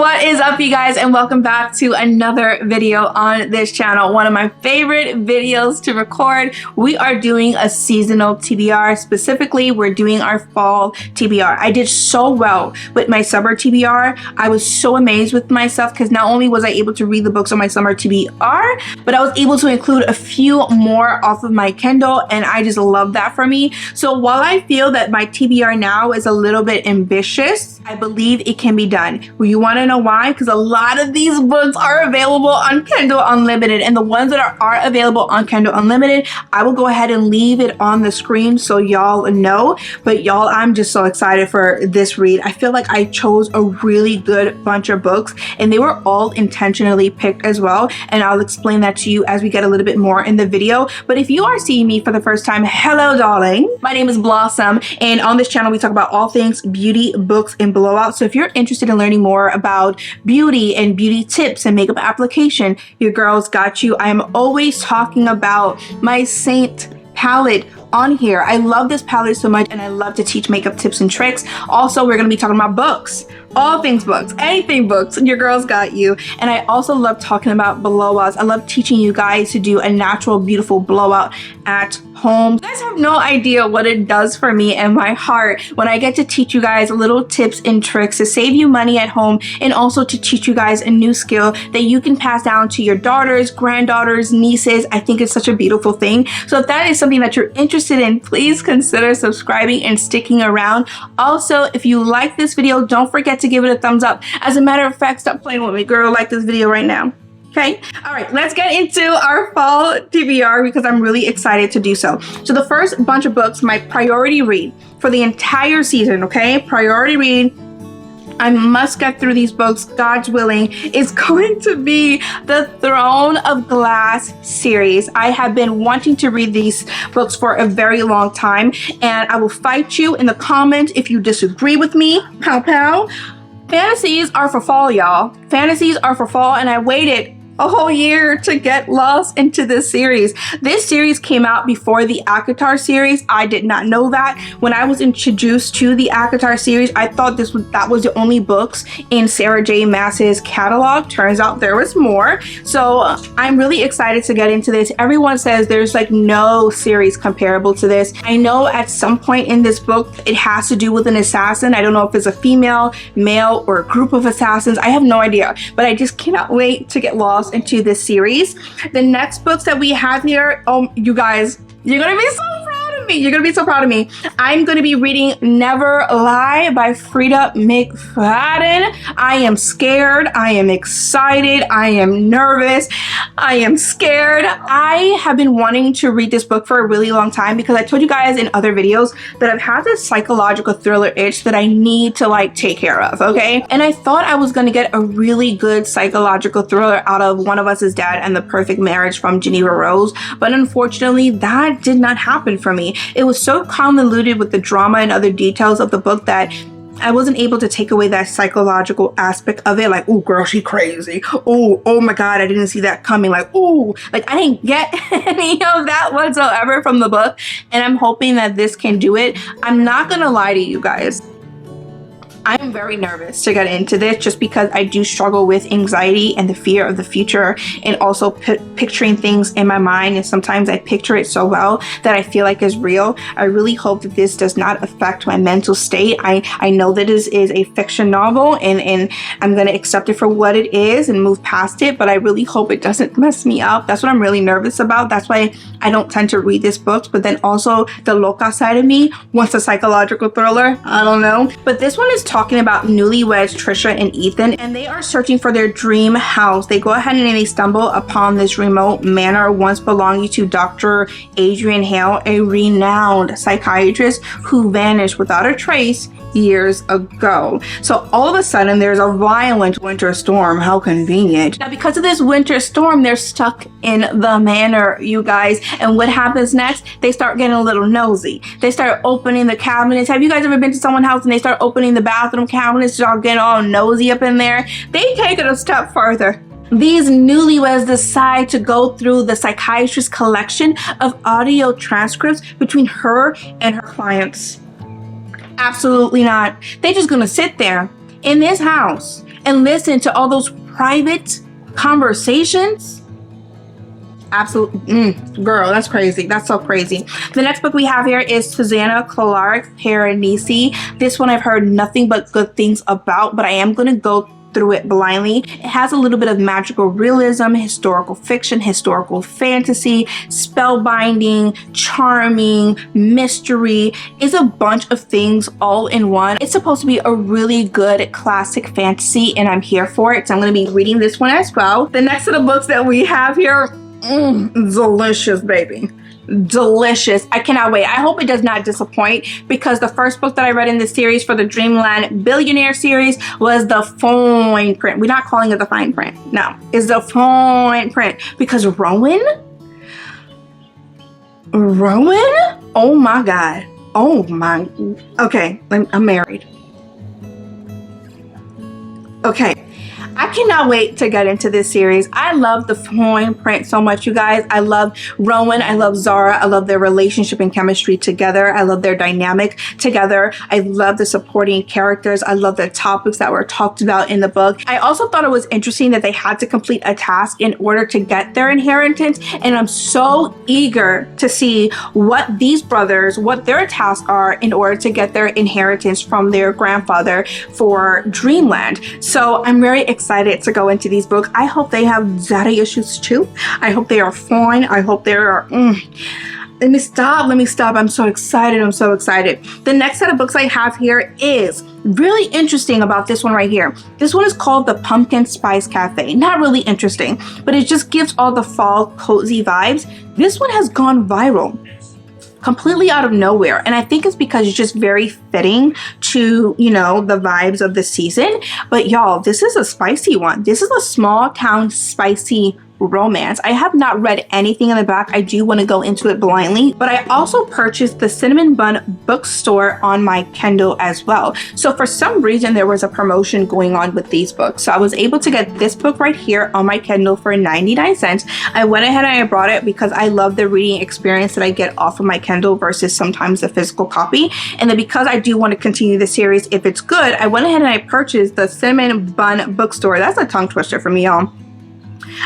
What is up, you guys, and welcome back to another video on this channel. One of my favorite videos to record. We are doing a seasonal TBR. Specifically, we're doing our fall TBR. I did so well with my summer TBR. I was so amazed with myself because not only was I able to read the books on my summer TBR, but I was able to include a few more off of my Kindle, and I just love that for me. So while I feel that my TBR now is a little bit ambitious, I believe it can be done. Well, you want to know why? Because a lot of these books are available on Kindle Unlimited, and the ones that are available on Kindle Unlimited, I will go ahead and leave it on the screen so y'all know. But y'all, I'm just so excited for this read. I feel like I chose a really good bunch of books, and they were all intentionally picked as well, and I'll explain that to you as we get a little bit more in the video. But if you are seeing me for the first time, hello darling, my name is Blossom, and on this channel we talk about all things beauty, books, and blowout. So if you're interested in learning more about beauty and beauty tips and makeup application, your girl's got you. I am always talking about my Saint palette on here. I love this palette so much, and I love to teach makeup tips and tricks. Also, we're going to be talking about books, all things books, anything books, and your girl's got you. And I also love talking about blowouts. I love teaching you guys to do a natural, beautiful blowout at home. You guys have no idea what it does for me and my heart when I get to teach you guys little tips and tricks to save you money at home, and also to teach you guys a new skill that you can pass down to your daughters, granddaughters, nieces. I think it's such a beautiful thing. So if that is something that you're interested in, please consider subscribing and sticking around. Also, if you like this video, don't forget to give it a thumbs up. As a matter of fact, stop playing with me, girl. Like this video right now. Okay, all right, let's get into our fall TBR because I'm really excited to do so. So the first bunch of books, my priority read for the entire season, okay? Priority read, I must get through these books, God's willing, is going to be the Throne of Glass series. I have been wanting to read these books for a very long time, and I will fight you in the comments if you disagree with me. Pow pow. Fantasies are for fall, y'all. Fantasies are for fall, and I waited a whole year to get lost into this series. This series came out before the ACOTAR series. I did not know that. When I was introduced to the ACOTAR series, I thought that was the only books in Sarah J. Maas's catalog. Turns out there was more. So I'm really excited to get into this. Everyone says there's like no series comparable to this. I know at some point in this book it has to do with an assassin. I don't know if it's a female, male, or a group of assassins. I have no idea, but I just cannot wait to get lost into this series. The next books that we have here, oh, you guys, you're gonna be so proud of me. You're gonna be so proud of me. I'm gonna be reading Never Lie by Frida McFadden. I am scared. I am excited. I am nervous. I am scared. I have been wanting to read this book for a really long time because I told you guys in other videos that I've had this psychological thriller itch that I need to like take care of, okay? And I thought I was gonna get a really good psychological thriller out of One of Us is Dead and The Perfect Marriage from Geneva Rose, but unfortunately that did not happen for me. It was so convoluted with the drama and other details of the book that I wasn't able to take away that psychological aspect of it. Like, oh girl, she crazy. Oh my God, I didn't see that coming. Like, oh, like I didn't get any of that whatsoever from the book. And I'm hoping that this can do it. I'm not gonna lie to you guys. I'm very nervous to get into this just because I do struggle with anxiety and the fear of the future, and also picturing things in my mind, and sometimes I picture it so well that I feel like it's real. I really hope that this does not affect my mental state. I know that this is a fiction novel, and I'm going to accept it for what it is and move past it, but I really hope it doesn't mess me up. That's what I'm really nervous about. That's why I don't tend to read these books, but then also the loca side of me wants a psychological thriller. I don't know. But this one is talking about newlyweds Trisha and Ethan, and they are searching for their dream house. They go ahead and they stumble upon this remote manor once belonging to Dr. Adrian Hale, a renowned psychiatrist who vanished without a trace years ago. So all of a sudden there's a violent winter storm. How convenient. Now because of this winter storm, they're stuck in the manor, you guys. And what happens next? They start getting a little nosy. They start opening the cabinets. Have you guys ever been to someone's house and they start opening the bathroom cabinets, start getting all nosy up in there? They take it a step further. These newlyweds decide to go through the psychiatrist's collection of audio transcripts between her and her clients. Absolutely not. They're just gonna sit there in this house and listen to all those private conversations. Absolutely, girl, that's crazy. That's so crazy. The next book we have here is Susanna Clark Piranesi. This one I've heard nothing but good things about, but I am going to go through it blindly. It has a little bit of magical realism, historical fiction, historical fantasy, spellbinding, charming, mystery. It's a bunch of things all in one. It's supposed to be a really good classic fantasy, and I'm here for it. So I'm going to be reading this one as well. The next set of books that we have here, delicious, baby. Delicious. I cannot wait. I hope it does not disappoint, because the first book that I read in this series for the Dreamland Billionaire series was the fine print. We're not calling it the fine print. No, it's the fine print, because Rowan? Oh my God. Oh my. Okay, I'm married. Okay. I cannot wait to get into this series. I love the fine print so much, you guys. I love Rowan. I love Zara. I love their relationship and chemistry together. I love their dynamic together. I love the supporting characters. I love the topics that were talked about in the book. I also thought it was interesting that they had to complete a task in order to get their inheritance. And I'm so eager to see what these brothers, what their tasks are in order to get their inheritance from their grandfather for Dreamland. So I'm very excited to go into these books. I hope they have daddy issues too. I hope they are fine. I hope they are... Let me stop. I'm so excited. I'm so excited. The next set of books I have here is really interesting about this one right here. This one is called The Pumpkin Spice Cafe. Not really interesting, but it just gives all the fall cozy vibes. This one has gone viral completely out of nowhere, and I think it's because it's just very fitting to, you know, the vibes of the season. But y'all, this is a spicy one. This is a small town spicy romance. I have not read anything in the back. I do want to go into it blindly, but I also purchased the Cinnamon Bun Bookstore on my Kindle as well. So for some reason, there was a promotion going on with these books. So I was able to get this book right here on my Kindle for 99 cents. I went ahead and I brought it because I love the reading experience that I get off of my Kindle versus sometimes the physical copy. And then because I do want to continue the series if it's good, I went ahead and I purchased the Cinnamon Bun Bookstore. That's a tongue twister for me, y'all.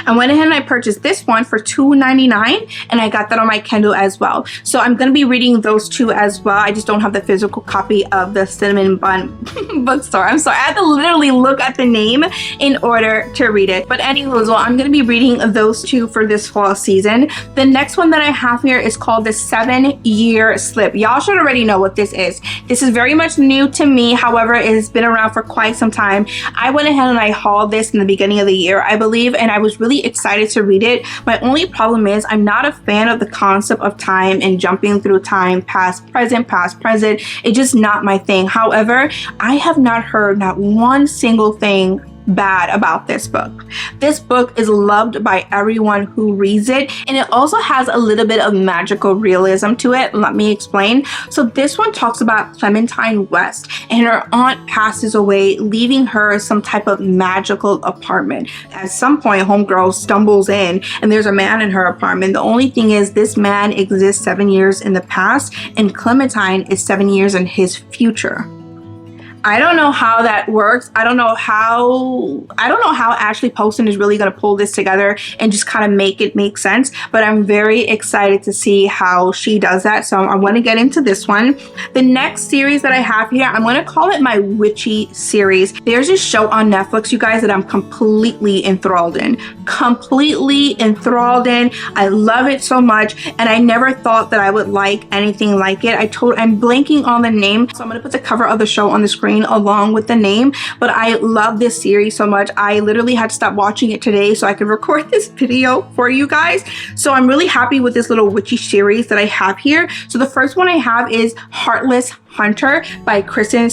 I went ahead and I purchased this one for $2.99, and I got that on my Kindle as well. So I'm going to be reading those two as well. I just don't have the physical copy of the Cinnamon Bun Bookstore. I'm sorry. I had to literally look at the name in order to read it. But anyways, well, I'm going to be reading those two for this fall season. The next one that I have here is called The 7-Year Slip. Y'all should already know what this is. This is very much new to me. However, it has been around for quite some time. I went ahead and I hauled this in the beginning of the year, I believe, and I was really excited to read it. My only problem is I'm not a fan of the concept of time and jumping through time, past, present. It's just not my thing. However, I have not heard not one single thing bad about this book. This book is loved by everyone who reads it, and it also has a little bit of magical realism to it. Let me explain. So this one talks about Clementine West, and her aunt passes away, leaving her some type of magical apartment. At some point, homegirl stumbles in and there's a man in her apartment. The only thing is this man exists 7 years in the past, and Clementine is 7 years in his future. I don't know how that works. I don't know how Ashley Poston is really going to pull this together and just kind of make it make sense. But I'm very excited to see how she does that. So I want to get into this one. The next series that I have here, I'm going to call it my Witchy series. There's a show on Netflix, you guys, that I'm completely enthralled in. I love it so much, and I never thought that I would like anything like it. I'm blanking on the name, so I'm going to put the cover of the show on the screen along with the name, but I love this series so much. I literally had to stop watching it today so I could record this video for you guys. So I'm really happy with this little Witchy series that I have here. So the first one I have is Heartless Hunter by Kristin.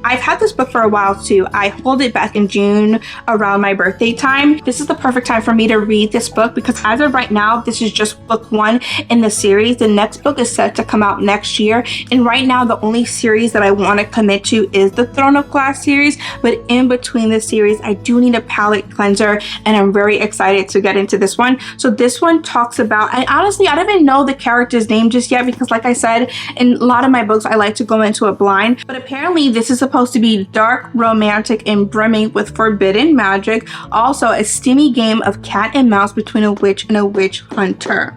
I've had this book for a while too. I pulled it back in June around my birthday time. This is the perfect time for me to read this book because as of right now, this is just book one in the series. The next book is set to come out next year. And right now, the only series that I want to commit to is the Throne of Glass series. But in between the series, I do need a palate cleanser, and I'm very excited to get into this one. So this one talks about, and honestly, I don't even know the character's name just yet because like I said, in a lot of my books, I like like to go into it blind, but apparently this is supposed to be dark, romantic, and brimming with forbidden magic. Also, a steamy game of cat and mouse between a witch and a witch hunter.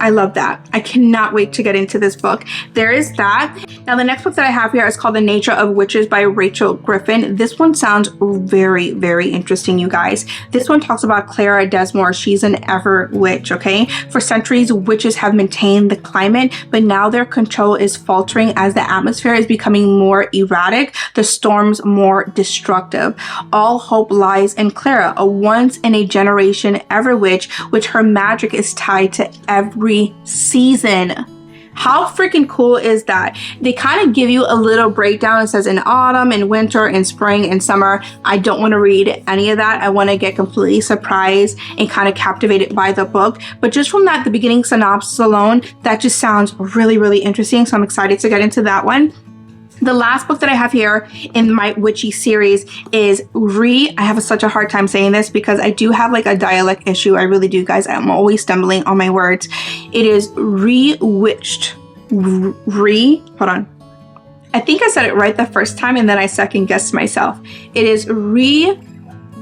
I love that. I cannot wait to get into this book. There is that. Now, the next book that I have here is called The Nature of Witches by Rachel Griffin. This one sounds very, very interesting, you guys. This one talks about Clara Desmore. She's an ever witch, okay? For centuries, witches have maintained the climate, but now their control is faltering as the atmosphere is becoming more erratic, the storms more destructive. All hope lies in Clara, a once-in-a-generation ever witch, which her magic is tied to every season. How freaking cool is that? They kind of give you a little breakdown. It says in autumn, in winter, in spring, in summer. I don't want to read any of that. I want to get completely surprised and kind of captivated by the book. But just from that, the beginning synopsis alone, that just sounds really, really interesting. So I'm excited to get into that one. The last book that I have here in my Witchy series is I have such a hard time saying this because I do have like a dialect issue. I really do, guys. I'm always stumbling on my words. It is Rewitched. Hold on. I think I said it right the first time and then I second guessed myself. It is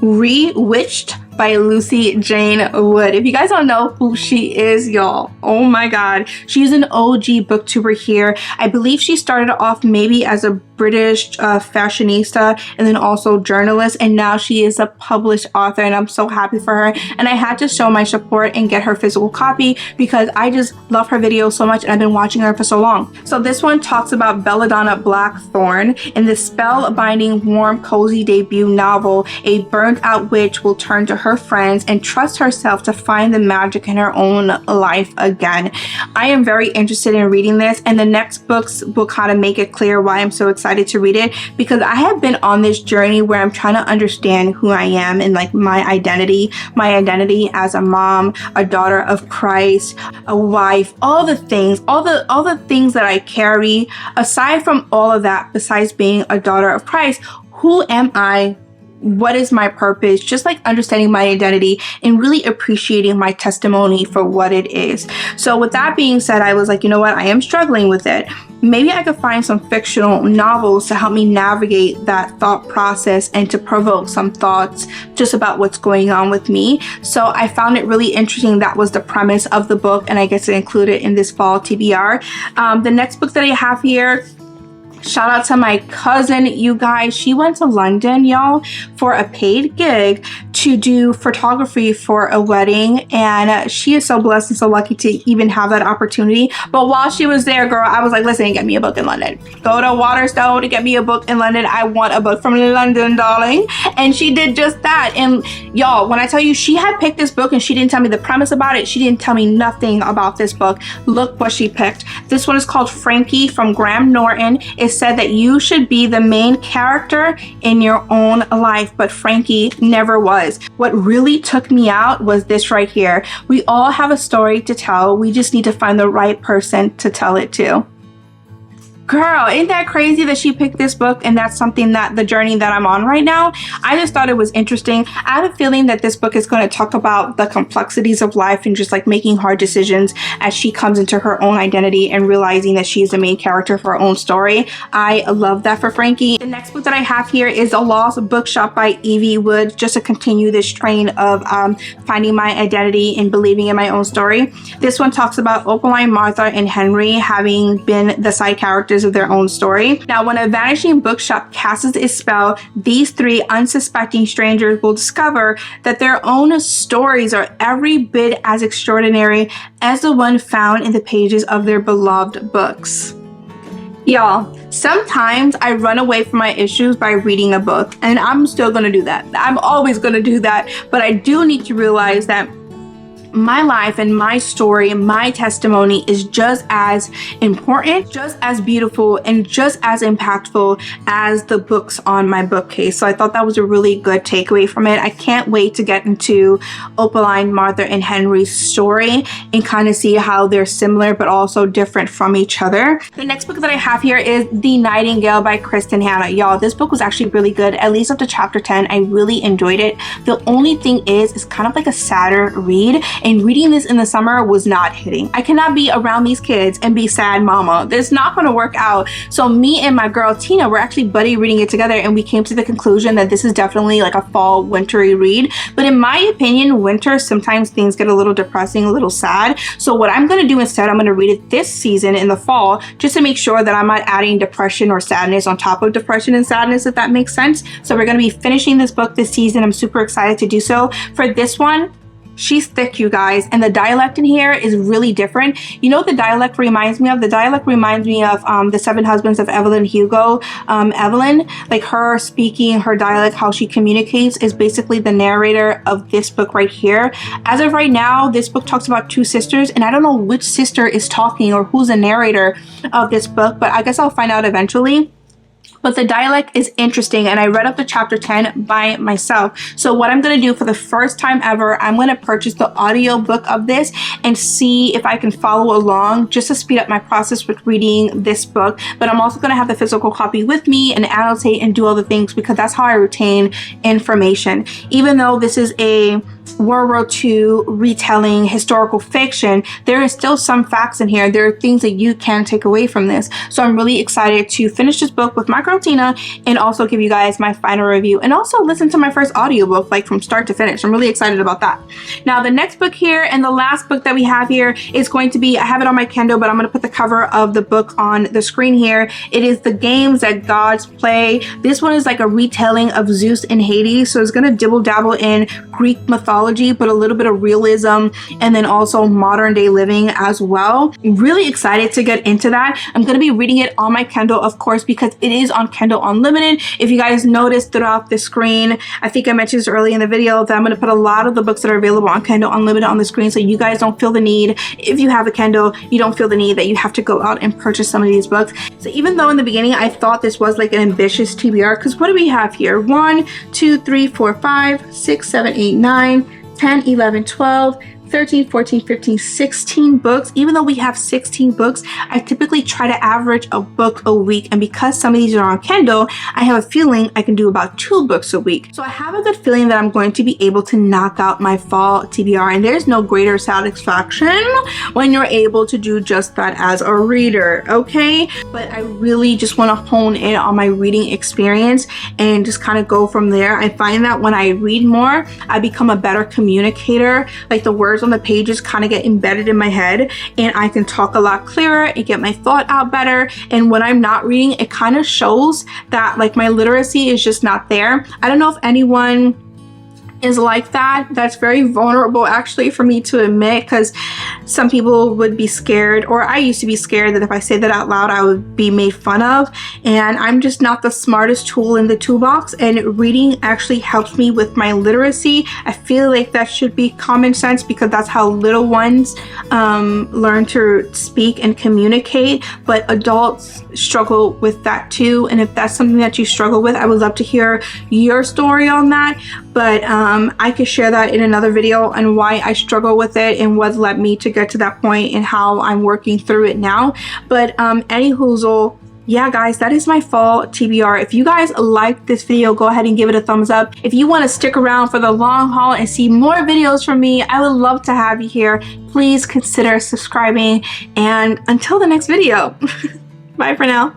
Rewitched by Lucy Jane Wood. If you guys don't know who she is, y'all, oh my God. She's an OG booktuber here. I believe she started off maybe as a British fashionista and then also journalist, and now she is a published author, and I'm so happy for her. And I had to show my support and get her physical copy because I just love her videos so much and I've been watching her for so long. So this one talks about Belladonna Blackthorn. In this spell-binding, warm, cozy debut novel, a burnt-out witch will turn to her friends and trust herself to find the magic in her own life again. I am very interested in reading this, and the next books will kind of make it clear why I'm so excited to read it, because I have been on this journey where I'm trying to understand who I am and like my identity as a mom, a daughter of Christ, a wife, all the things that I carry. Aside from all of that, besides being a daughter of Christ, who am I? What is my purpose? Just like understanding my identity and really appreciating my testimony for what it is. So with that being said, I was like, you know what? I am struggling with it. Maybe I could find some fictional novels to help me navigate that thought process and to provoke some thoughts just about what's going on with me. So I found it really interesting. That was the premise of the book, and I get to include it in this fall TBR. The next book that I have here, shout out to my cousin, you guys. She went to London, y'all, for a paid gig to do photography for a wedding, and she is so blessed and so lucky to even have that opportunity. But while she was there, girl, I was like, listen, get me a book in London. Go to Waterstone to get me a book in London. I want a book from London, darling. And she did just that. And y'all, when I tell you she had picked this book and she didn't tell me the premise about it, she didn't tell me nothing about this book. Look what she picked. This one is called Frankie from Graham Norton. It said that you should be the main character in your own life, but Frankie never was. What really took me out was this right here. We all have a story to tell. We just need to find the right person to tell it to. Girl, ain't that crazy that she picked this book, and that's something that the journey that I'm on right now. I just thought it was interesting. I have a feeling that this book is going to talk about the complexities of life and just like making hard decisions as she comes into her own identity and realizing that she's the main character for her own story. I love that for Frankie. The next book that I have here is A Lost Bookshop by Evie Wood, just to continue this train of finding my identity and believing in my own story. This one talks about Opaline, Martha, and Henry having been the side characters of their own story. Now, when a vanishing bookshop casts its spell, these three unsuspecting strangers will discover that their own stories are every bit as extraordinary as the one found in the pages of their beloved books. Y'all, sometimes I run away from my issues by reading a book, and I'm still gonna do that. I'm always gonna do that, but I do need to realize that my life and my story and my testimony is just as important, just as beautiful, and just as impactful as the books on my bookcase. So I thought that was a really good takeaway from it. I can't wait to get into Opaline, Martha, and Henry's story and kind of see how they're similar but also different from each other. The next book that I have here is The Nightingale by Kristin Hannah. Y'all, this book was actually really good, at least up to chapter 10. I really enjoyed it. The only thing is, it's kind of like a sadder read. and reading this in the summer was not hitting. I cannot be around these kids and be sad mama. That's not going to work out. So me and my girl Tina were actually buddy reading it together, and we came to the conclusion that this is definitely like a fall wintry read. But in my opinion, winter, sometimes things get a little depressing, a little sad. So what I'm going to do instead, I'm going to read it this season in the fall, just to make sure that I'm not adding depression or sadness on top of depression and sadness, if that makes sense. So we're going to be finishing this book this season. I'm super excited to do so. For this one, she's thick, you guys, and the dialect in here is really different. You know what the dialect reminds me of? The dialect reminds me of The Seven Husbands of Evelyn Hugo. Evelyn, like her speaking, her dialect, how she communicates is basically the narrator of this book right here. As of right now, this book talks about two sisters, and I don't know which sister is talking or who's the narrator of this book, but I guess I'll find out eventually. But the dialect is interesting, and I read up to chapter 10 by myself. So what I'm going to do for the first time ever, I'm going to purchase the audio book of this and see if I can follow along just to speed up my process with reading this book. But I'm also going to have the physical copy with me and annotate and do all the things, because that's how I retain information. Even though this is a World War II retelling historical fiction, there is still some facts in here. There are things that you can take away from this. So I'm really excited to finish this book with my girl Tina, and also give you guys my final review, and also listen to my first audiobook, like from start to finish. I'm really excited about that. Now the next book here, and the last book that we have here, is going to be, I have it on my Kindle, but I'm going to put the cover of the book on the screen here. It is The Games That Gods Play. This one is like a retelling of Zeus and Hades, so it's going to dibble dabble in Greek mythology, but a little bit of realism, and then also modern day living as well. I'm really excited to get into that. I'm going to be reading it on my Kindle, of course, because it is on Kindle Unlimited. If you guys noticed throughout the screen, I think I mentioned this early in the video, that I'm going to put a lot of the books that are available on Kindle Unlimited on the screen, so you guys don't feel the need, if you have a Kindle, you don't feel the need that you have to go out and purchase some of these books. So even though in the beginning I thought this was like an ambitious TBR, because what do we have here? 1, 2, 3, 4, 5, 6, 7, 8, 9, 10, 11, 12, 13, 14, 15, 16 books. Even though we have 16 books, I typically try to average a book a week. And because some of these are on Kindle, I have a feeling I can do about 2 books a week. So I have a good feeling that I'm going to be able to knock out my fall TBR. And there's no greater satisfaction when you're able to do just that as a reader, okay? But I really just want to hone in on my reading experience and just kind of go from there. I find that when I read more, I become a better communicator. Like the words on the pages kind of get embedded in my head, and I can talk a lot clearer and get my thought out better. And when I'm not reading, it kind of shows that like my literacy is just not there. I don't know if anyone is like that. That's very vulnerable actually for me to admit, because some people would be scared, or I used to be scared, that if I say that out loud I would be made fun of, and I'm just not the smartest tool in the toolbox, and reading actually helps me with my literacy. I feel like that should be common sense, because that's how little ones learn to speak and communicate, but adults struggle with that too. And if that's something that you struggle with, I would love to hear your story on that. But I could share that in another video on why I struggle with it and what led me to get to that point and how I'm working through it now. But anywhoozle, yeah guys, that is my fall TBR. If you guys liked this video, go ahead and give it a thumbs up. If you want to stick around for the long haul and see more videos from me, I would love to have you here. Please consider subscribing, and until the next video, bye for now.